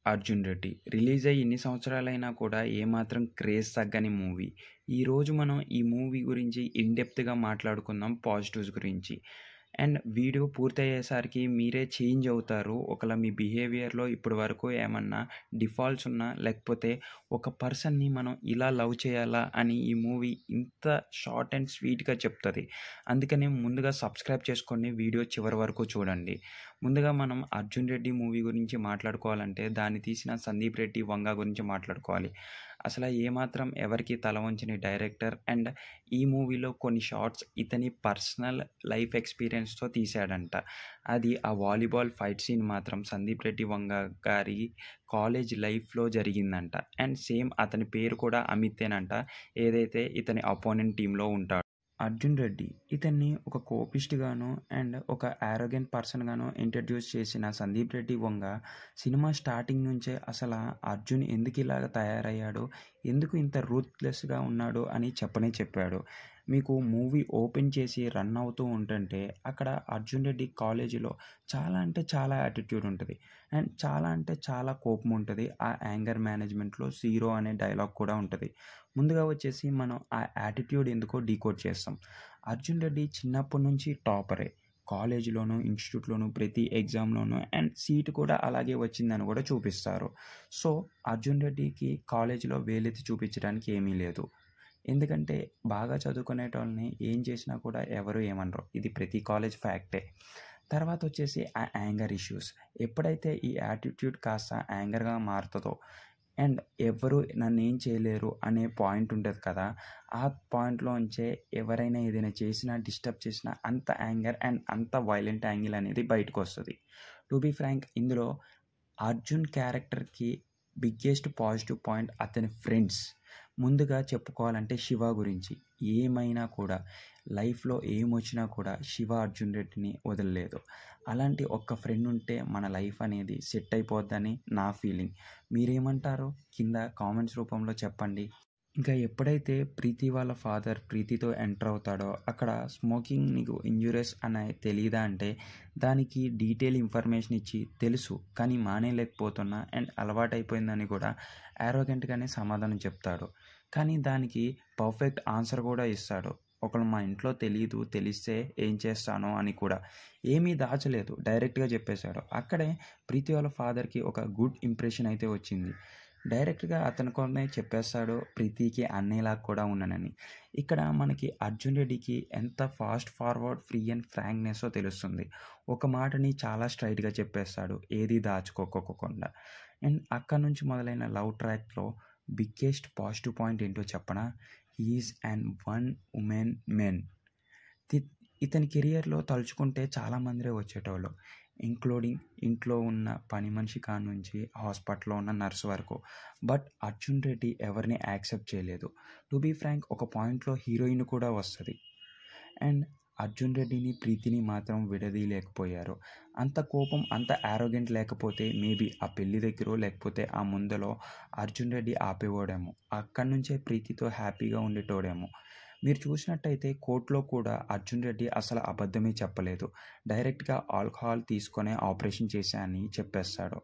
'Arjun Reddy' release అయ్యి ఇన్ని సంవత్సరాలైనా కూడా ఏమాత్రం క్రేజ్ తగ్గని మూవీ. ఈరోజు మనం ఈ మూవీ గురించి ఇన్ డెప్త్‌గా మాట్లాడుకుందాం పాజిటివ్స్ గురించి. అండ్ వీడియో పూర్తయ్యేసరికి మీరే చేంజ్ అవుతారు. ఒకవేళ మీ బిహేవియర్‌లో ఇప్పటి వరకు ఏమన్నా డిఫాల్ట్స్ ఉన్నా, లేకపోతే ఒక పర్సన్‌ని మనం ఇలా లవ్ చేయాలా అని ఈ మూవీ ఇంత షార్ట్ అండ్ స్వీట్‌గా చెప్తది. అందుకనే ముందుగా సబ్స్క్రైబ్ చేసుకోండి. వీడియో చివరి వరకు చూడండి. ముందుగా మనం 'అర్జున్ రెడ్డి' మూవీ గురించి మాట్లాడుకోవాలంటే దాన్ని తీసిన సందీప్ రెడ్డి వంగ గురించి మాట్లాడుకోవాలి. అసల ఏమాత్రం ఎవరికీ తల వంచని డైరెక్టర్. అండ్ ఈ మూవీలో కొన్ని షాట్స్ ఇతని పర్సనల్ లైఫ్ ఎక్స్‌పీరియన్స్‌తో తీశాడంట. అది ఆ వాలీబాల్ ఫైట్ సీన్ మాత్రం సందీప్ రెడ్డి వంగ గారి కాలేజ్ లైఫ్‌లో జరిగిందంట. అండ్ సేమ్ అతని పేరు కూడా అమితేనంట. ఏదైతే ఇతని అపోనెంట్ టీమ్‌లో ఉంటాడో. 'అర్జున్ రెడ్డి' ఇతన్ని ఒక కోపిస్ట్‌గాను అండ్ ఒక యారోగెంట్ పర్సన్‌గాను ఇంట్రడ్యూస్ చేసిన సందీప్ రెడ్డి వంగ సినిమా స్టార్టింగ్ నుంచే అసల అర్జున్ ఎందుకిలాగ తయారయ్యాడు, ఎందుకు ఇంత రూత్‌లెస్‌గా ఉన్నాడు అని చెప్పనే చెప్పాడు. మీకు మూవీ ఓపెన్ చేసి రన్ అవుతూ ఉంటంటే అక్కడ 'అర్జున్ రెడ్డి' కాలేజీలో చాలా అంటే చాలా యాటిట్యూడ్ ఉంటది. అండ్ చాలా అంటే చాలా కోపం ఉంటది. ఆ యాంగర్ మేనేజ్‌మెంట్‌లో 'జీరో' అనే డైలాగ్ కూడా ఉంటది. ముందుగా వచ్చేసి మనం ఆ యాటిట్యూడ్ ఎందుకో డీకోడ్ చేస్తాం. 'అర్జున్ రెడ్డి' చిన్నప్పటి నుంచి టాపరే. కాలేజీలోను, ఇన్‌స్టిట్యూట్‌లోను ప్రతి ఎగ్జామ్‌లోను అండ్ సీట్ కూడా అలాగే వచ్చిందని కూడా చూపిస్తారు. సో, 'అర్జున్ రెడ్డికి' కాలేజీలో వేలెత్తి చూపించడానికి ఏమీ లేదు. ఎందుకంటే బాగా చదువుకునేటోళ్ళని ఏం చేసినా కూడా ఎవరు ఏమనరు. ఇది ప్రతి కాలేజ్ ఫ్యాక్టే. తర్వాత వచ్చేసి ఆ యాంగర్ ఇష్యూస్. ఎప్పుడైతే ఈ యాటిట్యూడ్ కాస్త యాంగర్‌గా మారుతదో అండ్ ఎవ్వరు నన్నేం చేయలేరు అనే పాయింట్ ఉంటది కదా! ఆ పాయింట్‌లోంచే ఎవరైనా ఏదైనా చేసినా, డిస్టర్బ్ చేసినా అంత యాంగర్ అండ్ అంత వైలెంట్ యాంగిల్ అనేది బయటకొస్తది. టు బీ ఫ్రాంక్ ఇందులో అర్జున్ క్యారెక్టర్‌కి బిగ్గెస్ట్ పాజిటివ్ పాయింట్ అతని ఫ్రెండ్స్. ముందుగా చెప్పుకోవాలంటే 'శివ' గురించి. ఏమైనా కూడా లైఫ్‌లో ఏమొచ్చినా కూడా 'శివ' అర్జున్ రెడ్డిని వదలలేదు. అలాంటి ఒక్క ఫ్రెండ్ ఉంటే మన లైఫ్ అనేది సెట్ అయిపోద్దని నా ఫీలింగ్. మీరేమంటారో కింద కామెంట్స్ రూపంలో చెప్పండి. ఇంకా ఎప్పుడైతే ప్రీతి వాళ్ళ ఫాదర్ ప్రీతితో ఎంటర్ అవుతాడో అక్కడ స్మోకింగ్ నీకు ఇంజూరియస్ అని తెలీదా అంటే దానికి డీటెయిల్ ఇన్ఫర్మేషన్ ఇచ్చి తెలుసు కానీ మానేయలేకపోతున్నా అండ్ అలవాటైపోయిందని కూడా యారోగెంట్‌గానే సమాధానం చెప్తాడు. కానీ దానికి పర్ఫెక్ట్ ఆన్సర్ కూడా ఇస్తాడు. ఒకవేళ మా ఇంట్లో తెలీదు, తెలిస్తే ఏం చేస్తానో అని కూడా. ఏమీ దాచలేదు. డైరెక్ట్‌గా చెప్పేశాడు. అక్కడే ప్రీతి వాళ్ళ ఫాదర్‌కి ఒక గుడ్ ఇంప్రెషన్ అయితే వచ్చింది. డైరెక్ట్‌గా అతను కొనే చెప్పేస్తాడు ప్రీతికి అన్నయ్యలాగా కూడా ఉన్నానని. ఇక్కడ మనకి 'అర్జున్ రెడ్డికి' ఎంత ఫాస్ట్ ఫార్వర్డ్, ఫ్రీ అండ్ ఫ్రాంక్‌నెస్సో తెలుస్తుంది. ఒక మాటని చాలా స్ట్రెయిట్‌గా చెప్పేస్తాడు. ఏది దాచుకోకోకుండా. అండ్ అక్కడి నుంచి మొదలైన లవ్ ట్రాక్‌లో బిగ్గెస్ట్ పాజిటివ్ పాయింట్ ఏంటో చెప్పనా? He is an one women men. తి ఇతని కెరియర్‌లో తలుచుకుంటే చాలామందిరే వచ్చేటోళ్ళు. ఇంక్లూడింగ్ ఇంట్లో ఉన్న పని మనిషి కాడ్నుంచి హాస్పిటల్‌లో ఉన్న నర్స్ వరకు. బట్ 'అర్జున్ రెడ్డి' ఎవరిని యాక్సెప్ట్ చేయలేదు. టు బీ ఫ్రాంక్ ఒక పాయింట్‌లో హీరోయిన్ కూడా వస్తది. అండ్ 'అర్జున్ రెడ్డిని', 'ప్రీతిని' మాత్రం విడదీయలేకపోయారు. అంత కోపం, అంత యారోగెంట్ లేకపోతే మేబీ ఆ పెళ్లి దగ్గరో లేకపోతే ఆ ముందలో 'అర్జున్ రెడ్డి' ఆపేవాడేమో. అక్కడి నుంచే ప్రీతితో హ్యాపీగా ఉండేటోడేమో. మీరు చూసినట్టయితే కోర్ట్‌లో కూడా 'అర్జున్ రెడ్డి' అసలు అబద్ధమే చెప్పలేదు. డైరెక్ట్‌గా ఆల్కహాల్ తీసుకొనే ఆపరేషన్ చేశా అని చెప్పేస్తాడు.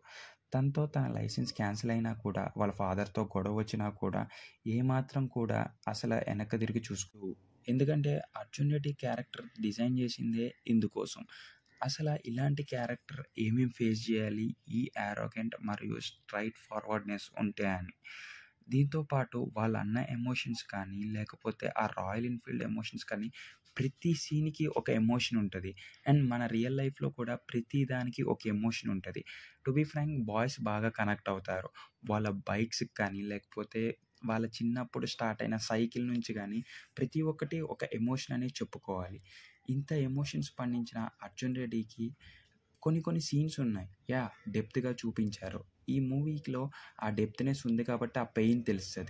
తనతో తన లైసెన్స్ క్యాన్సిల్ అయినా కూడా, వాళ్ళ ఫాదర్‌తో గొడవ వచ్చినా కూడా ఏమాత్రం కూడా అసల వెనక్కి తిరిగి చూసుకోవు. ఎందుకంటే 'అర్జున్ రెడ్డి' క్యారెక్టర్ డిజైన్ చేసిందే ఇందుకోసం. అసల ఇలాంటి క్యారెక్టర్ ఏమేం ఫేస్ చేయాలి ఈ యారోగెంట్ మరియు స్ట్రెయిట్ ఫార్వర్డ్‌నెస్ ఉంటే అని. దీంతో పాటు వాళ్ళ అన్న ఎమోషన్స్ కానీ, లేకపోతే ఆ రాయల్ ఎన్‌ఫీల్డ్ ఎమోషన్స్ కానీ ప్రతి సీన్‌కి ఒక ఎమోషన్ ఉంటది. అండ్ మన రియల్ లైఫ్‌లో కూడా ప్రతి దానికి ఒక ఎమోషన్ ఉంటది. టు బీ ఫ్రాంక్ బాయ్స్ బాగా కనెక్ట్ అవుతారు. వాళ్ళ బైక్స్‌కి కానీ, లేకపోతే వాళ్ళ చిన్నప్పుడు స్టార్ట్ అయిన సైకిల్ నుంచి గానీ ప్రతి ఒక్కటి ఒక ఎమోషన్ అనేది చెప్పుకోవాలి. ఇంత ఎమోషన్స్ పండించిన 'అర్జున్ రెడ్డికి' కొన్ని కొన్ని సీన్స్ ఉన్నాయి. డెప్త్‌గా చూపించారు. ఈ మూవీలో ఆ డెప్త్‌నెస్ ఉంది కాబట్టి ఆ పెయిన్ తెలుస్తది.